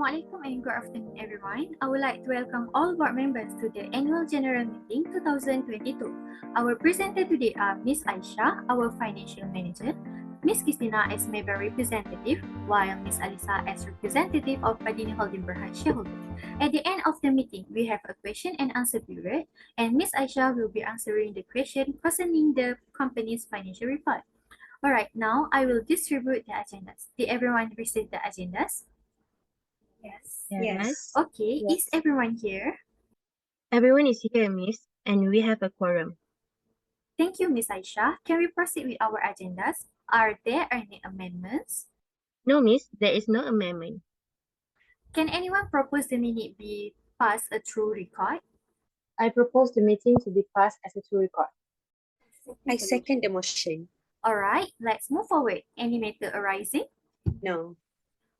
Assalamualaikum and good afternoon everyone. I would like to welcome all board members to the Annual General Meeting 2022. Our presenter today are Ms. Aisha, our Financial Manager, Ms. Christina as Member Representative, while Ms. Alisa as Representative of Padini Holding Berhad Shareholder. At the end of the meeting, we have a question and answer period, and Ms. Aisha will be answering the question concerning the company's financial report. Alright, now I will distribute the agendas. Did everyone receive the agendas? Yes. Yes. Okay, Yes. is everyone here? Everyone is here, Miss, and we have a quorum. Thank you, Ms. Aisha. Can we proceed with our agendas? Are there any amendments? No, Miss, there is no amendment. Can anyone propose the minute be passed a true record? I propose the meeting to be passed as a true record. I second the motion. Alright, let's move forward. Any matter arising? No.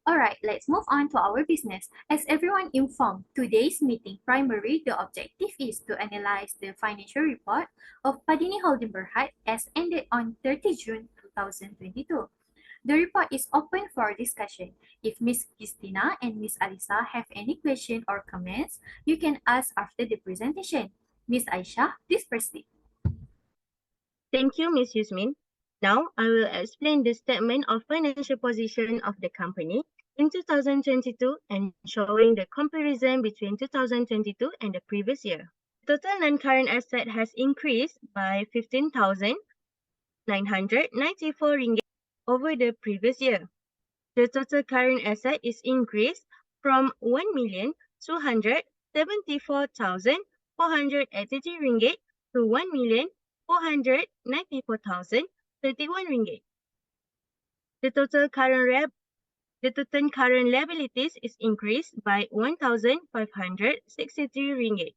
Alright, let's move on to our business. As everyone informed, today's meeting primarily the objective is to analyze the financial report of Padini Holding Berhad as ended on 30 June 2022. The report is open for discussion. If Ms. Christina and Ms. Alisa have any question or comments, you can ask after the presentation. Ms. Aisha, please proceed. Thank you, Miss Yusmin. Now, I will explain the statement of financial position of the company in 2022 and showing the comparison between 2022 and the previous year. Total non-current asset has increased by 15,994 ringgit over the previous year. The total current asset is increased from 1,274,483 ringgit to 1,494,031 ringgit. The total current liabilities is increased by 1,563 ringgit.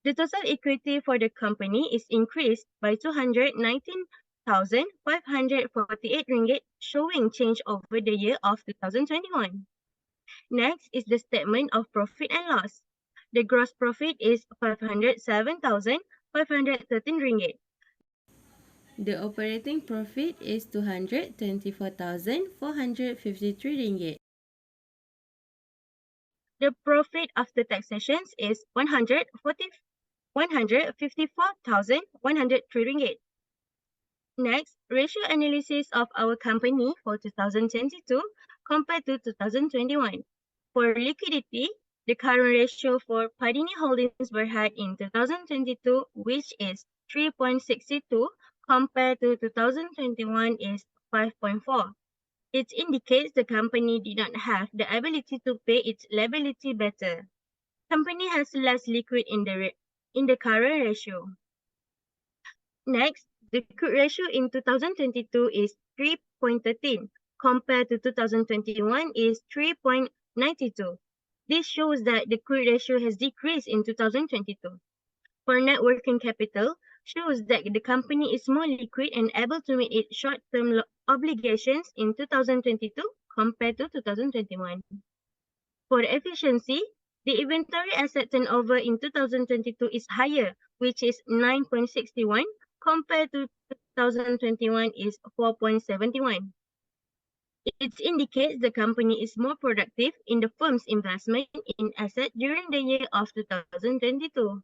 The total equity for the company is increased by 219,548 ringgit, showing change over the year of 2021. Next is the statement of profit and loss. The gross profit is 507,513 ringgit. The operating profit is 224,453 ringgit. The profit after taxations is 154,103 ringgit. Next, ratio analysis of our company for 2022 compared to 2021. For liquidity, the current ratio for Padini Holdings Berhad in 2022, which is 3.62 compared to 2021 is 5.4. It indicates the company did not have the ability to pay its liability better. Company has less liquid in the current ratio. Next, the crude ratio in 2022 is 3.13 compared to 2021 is 3.92. This shows that the crude ratio has decreased in 2022. For net working capital, shows that the company is more liquid and able to meet its short-term obligations in 2022 compared to 2021. For efficiency, the inventory asset turnover in 2022 is higher, which is 9.61 compared to 2021 is 4.71. It indicates the company is more productive in the firm's investment in assets during the year of 2022.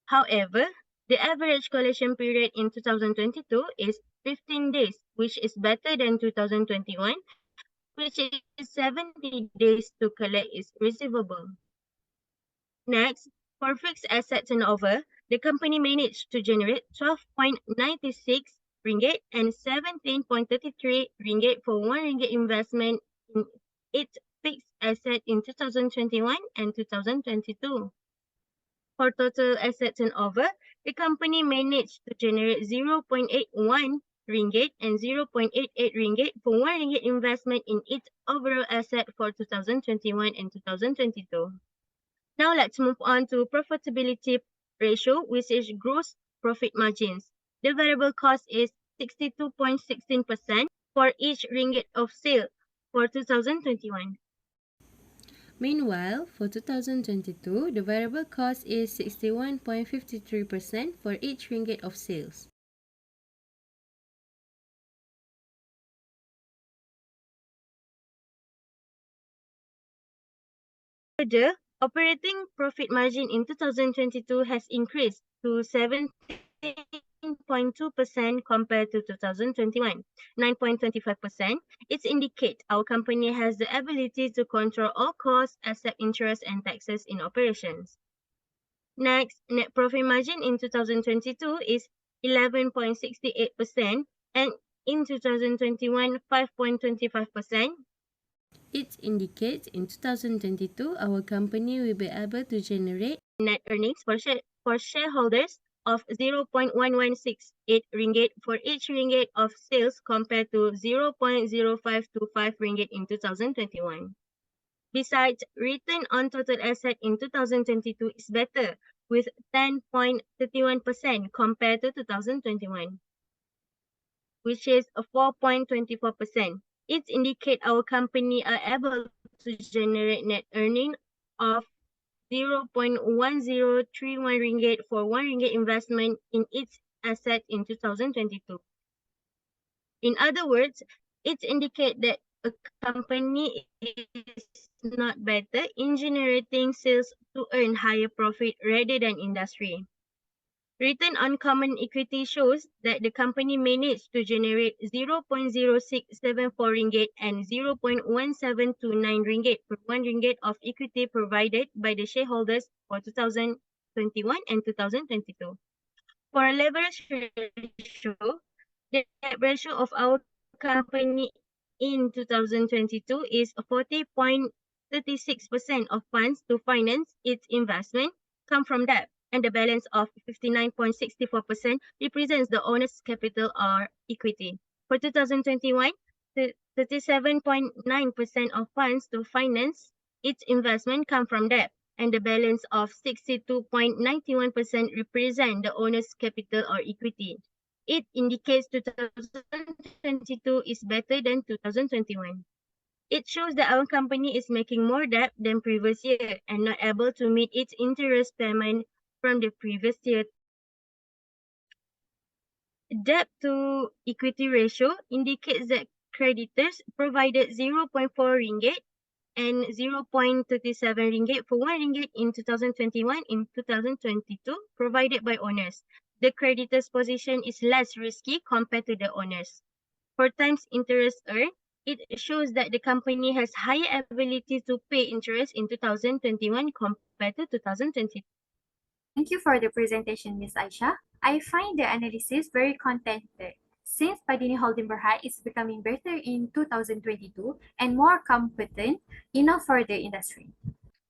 However, the average collection period in 2022 is 15 days, which is better than 2021, which is 70 days to collect its receivable. Next, for fixed asset turnover, the company managed to generate 12.96 ringgit and 17.33 ringgit for 1 ringgit investment in its fixed asset in 2021 and 2022. For total asset turnover, the company managed to generate 0.81 ringgit and 0.88 ringgit for 1 ringgit investment in its overall asset for 2021 and 2022. Now let's move on to profitability ratio, which is gross profit margins. The variable cost is 62.16% for each ringgit of sale for 2021. Meanwhile, for 2022, the variable cost is 61.53% for each ringgit of sales. Further, operating profit margin in 2022 has increased to 17.2% compared to 2021, 9.25%. It indicates our company has the ability to control all costs except interest and taxes in operations. Next, net profit margin in 2022 is 11.68% and in 2021, 5.25%. It indicates in 2022, our company will be able to generate net earnings for shareholders of 0.1168 ringgit for each ringgit of sales compared to 0.0525 ringgit in 2021. Besides, return on total asset in 2022 is better with 10.31% compared to 2021, which is a 4.24%. It indicates our company are able to generate net earning of 0.1031 ringgit for 1 ringgit investment in its asset in 2022. In other words, it indicates that a company is not better in generating sales to earn higher profit rather than industry. Return on common equity shows that the company managed to generate 0.0674 ringgit and 0.1729 ringgit per 1 ringgit of equity provided by the shareholders for 2021 and 2022. For a leverage ratio, the debt ratio of our company in 2022 is 40.36% of funds to finance its investment come from debt, and the balance of 59.64% represents the owner's capital or equity. For 2021, 37.9% of funds to finance its investment come from debt, and the balance of 62.91% represent the owner's capital or equity. It indicates 2022 is better than 2021. It shows that our company is making more debt than previous year and not able to meet its interest payment from the previous year. Debt to equity ratio indicates that creditors provided 0.4 ringgit and 0.37 ringgit for 1 ringgit in 2021 in 2022 provided by owners. The creditor's position is less risky compared to the owners. For times interest earned, it shows that the company has higher ability to pay interest in 2021 compared to 2022. Thank you for the presentation, Ms. Aisha. I find the analysis very contented since Padini Holding Berhad is becoming better in 2022 and more competent enough for the industry.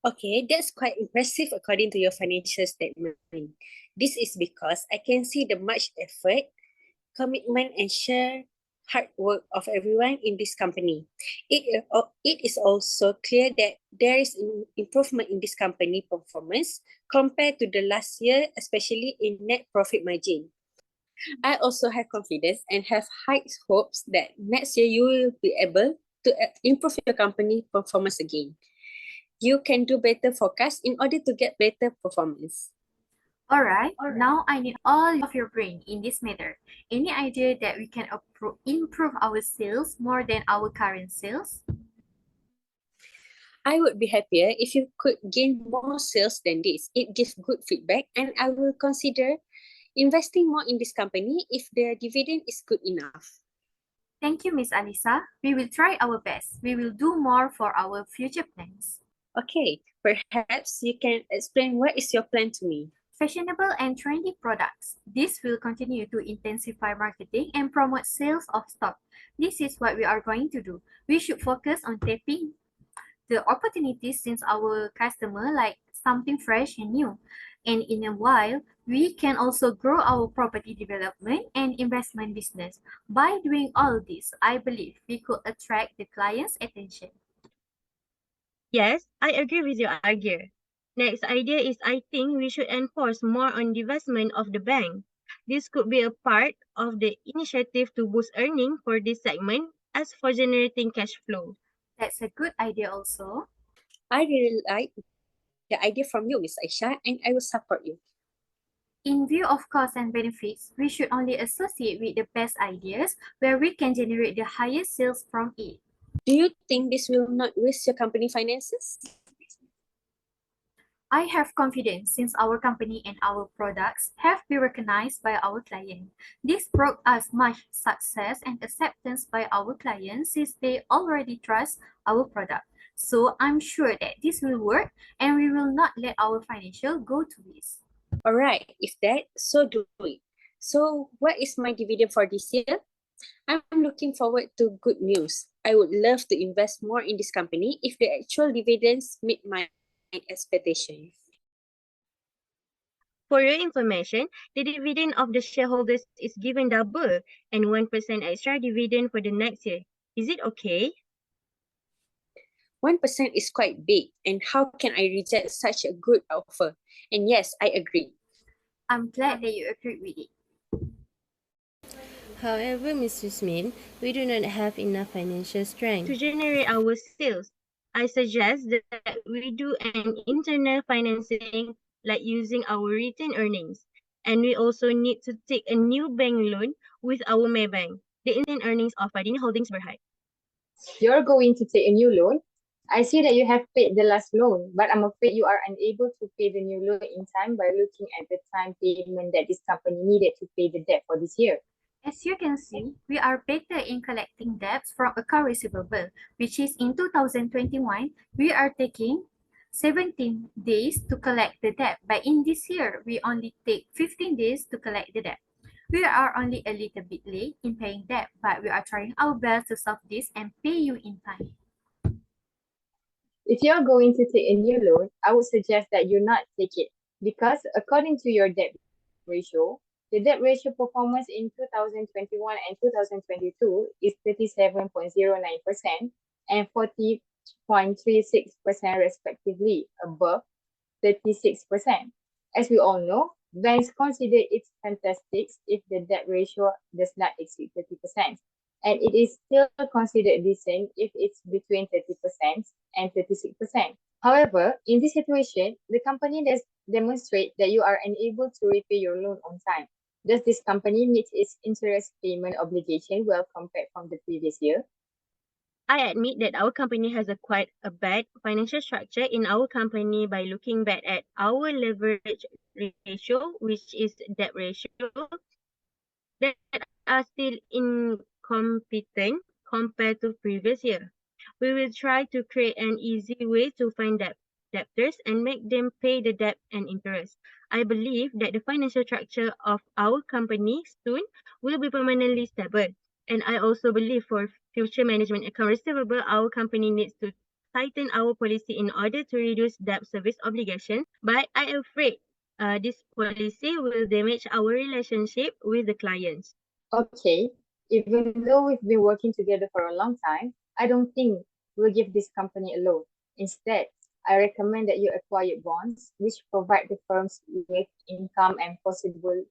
Okay, that's quite impressive according to your financial statement. This is because I can see the much effort, commitment, and sheer hard work of everyone in this company. It is also clear that there is an improvement in this company performance compared to the last year, especially in net profit margin. I also have confidence and have high hopes that next year you will be able to improve your company performance again. You can do better forecast in order to get better performance. Alright, now I need all of your brain in this matter. Any idea that we can improve our sales more than our current sales? I would be happier if you could gain more sales than this. It gives good feedback and I will consider investing more in this company if the dividend is good enough. Thank you, Miss Alisa. We will try our best. We will do more for our future plans. Okay, perhaps you can explain what is your plan to me. Fashionable and trendy products. This will continue to intensify marketing and promote sales of stock. This is what we are going to do. We should focus on tapping the opportunities since our customer like something fresh and new. And in a while, we can also grow our property development and investment business. By doing all this, I believe we could attract the client's attention. Yes, I agree with your idea. Next idea is I think we should enforce more on divestment of the bank. This could be a part of the initiative to boost earning for this segment as for generating cash flow. That's a good idea also. I really like the idea from you, Miss Aisha, and I will support you. In view of costs and benefits, we should only associate with the best ideas where we can generate the highest sales from it. Do you think this will not waste your company finances? I have confidence since our company and our products have been recognized by our client. This brought us much success and acceptance by our clients since they already trust our product. So I'm sure that this will work and we will not let our financial go to waste. All right, if that, so do it. So what is my dividend for this year? I'm looking forward to good news. I would love to invest more in this company if the actual dividends meet my expectations. For your information, the dividend of the shareholders is given double and 1% extra dividend for the next year. Is it okay? 1% is quite big, and how can I reject such a good offer? And yes, I agree. I'm glad that you agreed with it. However, Mr. Smith, we do not have enough financial strength. To generate our sales, I suggest that we do an internal financing like using our retained earnings. And we also need to take a new bank loan with our Maybank, the retained earnings of Padini Holdings Berhad. You're going to take a new loan? I see that you have paid the last loan, but I'm afraid you are unable to pay the new loan in time by looking at the time payment that this company needed to pay the debt for this year. As you can see, we are better in collecting debts from account receivable, which is in 2021, we are taking 17 days to collect the debt, but in this year, we only take 15 days to collect the debt. We are only a little bit late in paying debt, but we are trying our best to solve this and pay you in time. If you're going to take a new loan, I would suggest that you not take it because according to your debt ratio, the debt ratio performance in 2021 and 2022 is 37.09% and 40.36% respectively, above 36%. As we all know, banks consider it fantastic if the debt ratio does not exceed 30%. And it is still considered decent if it's between 30% and 36%. However, in this situation, the company does demonstrate that you are unable to repay your loan on time. Does this company meet its interest payment obligation well compared from the previous year? I admit that our company has quite a bad financial structure in our company by looking back at our leverage ratio, which is debt ratio, that are still incompetent compared to previous year. We will try to create an easy way to find debtors and make them pay the debt and interest. I believe that the financial structure of our company soon will be permanently stable. And I also believe for future management account receivable, our company needs to tighten our policy in order to reduce debt service obligation. But I am afraid this policy will damage our relationship with the clients. Okay, even though we've been working together for a long time, I don't think we'll give this company a loan. Instead, I recommend that you acquire bonds, which provide the firms with income and possibly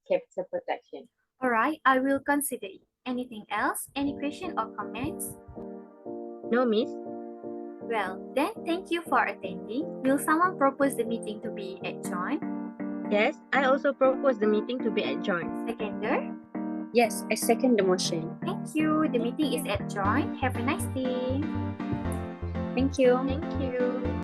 capital protection. Alright, I will consider it. Anything else? Any question or comments? No, miss? Well, then thank you for attending. Will someone propose the meeting to be adjourned? Yes, I also propose the meeting to be adjourned. Seconder? Yes, I second the motion. Thank you. The meeting is adjourned. Have a nice day. Thank you. Thank you.